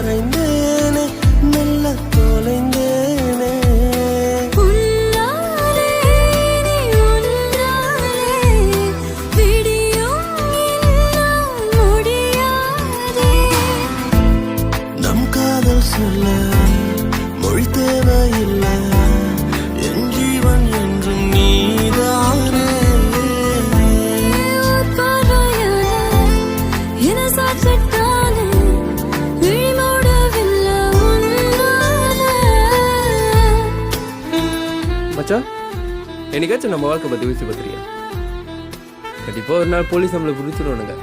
மறைந்தேனே மெல்ல தொலைந்தேனே நம் காதல் சொல்ல மொழி தேவையில்லை என் ஜீவன் என்றும் நீதானே மச்சான், என்னைக்காச்சும் நம்ம வாழ்க்கை பற்றி யோசிச்சு பார்த்துறியா? கண்டிப்பாக ஒரு நாள் போலீஸ் நம்மளை பிடிச்சிருவானுங்க.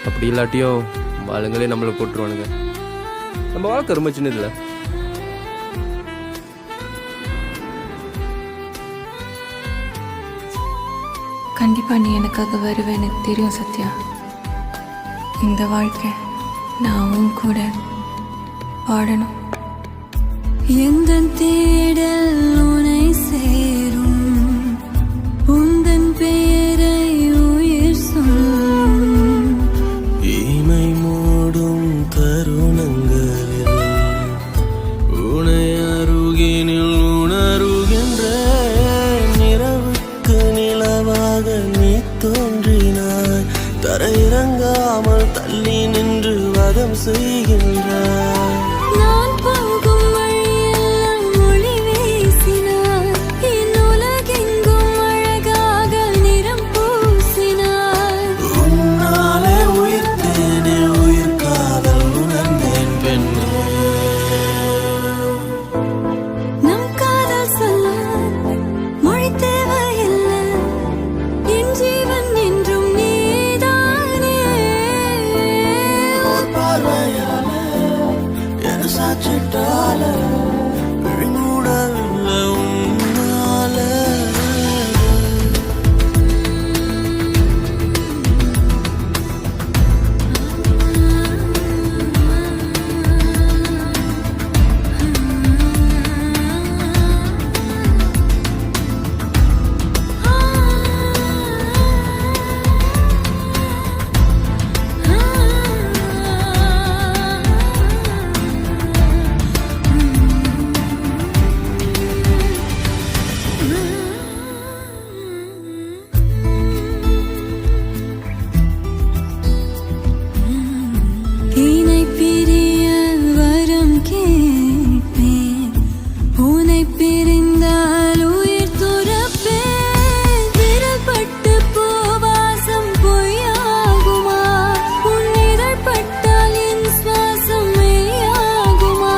அப்படி இல்லாட்டியும் ஆளுங்களே நம்மளை போட்டுருவானுங்க. நம்ம வாழ்க்கை ரொம்ப சின்னதில்லை. கண்டிப்பாக நீ எனக்காக வருவேன், எனக்கு தெரியும் சத்யா. இந்த வாழ்க்கை நான் உன் கூட வாழணும். எந்த தேடல் உனை சேரும், உந்தன் பெயரை உயிர் சொல்லும். இமை மூடும் தருணங்களில் உனை அருகினில் உணருகின்ற நிறவுக்கு நிலவாக நீ தோன்றினாய். தரையிறங்காமல் தள்ளி நின்று வதம் செய்கின்றாய். நான் போகும் வழியெல்லாம் ஒளி வீசினாய், என் உலகெங்கும் அழகாக நிறம் பூசினாய். உன்னாலே உயிர்த்தேனே உயிர் காதல் உணர்ந்தேன் பெண்ணே. நம் காதல் சொல்ல மொழி தேவையில்லை, என் ஜீவன் என்றும் நீதானே. ஒரு பார்வையால என சாட்சிட்டால விழிமூடவில்லை உன்னால. இணை பிரிய வரம் கேட்பேன், உனை பிரிந்தால் உயிர் துறப்பேன். விரல் பட்டு பூவாசம் பொய்யாகுமா, உன் இதழ் பட்டால் என் சுவாசம் மெய்யாகுமா.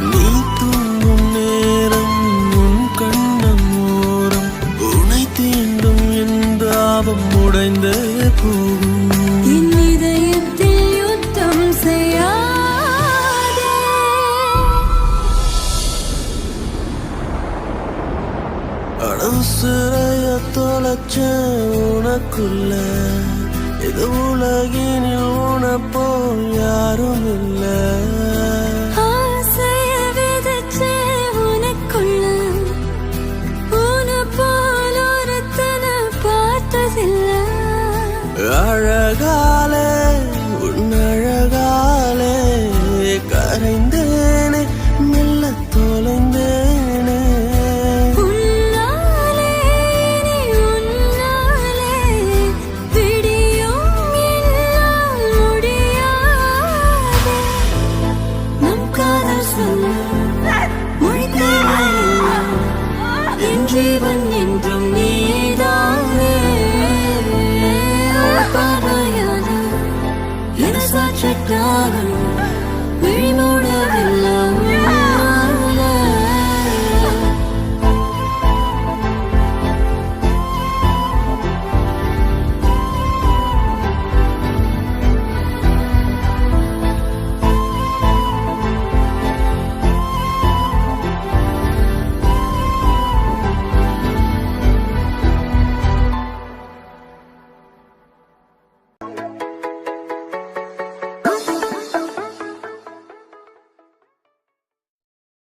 நீ தூங்கும் நேரம் உன் கண்ணம் ஓரம் உனை தீண்டும் என் தாபம் உடைந்தே போகும். என் இதயத்தில் யுத்தம் செய்யாதே. அடவுசுரைய தொலைச்ச உனக்குள்ள இது உலகினில் உனப்போ யார்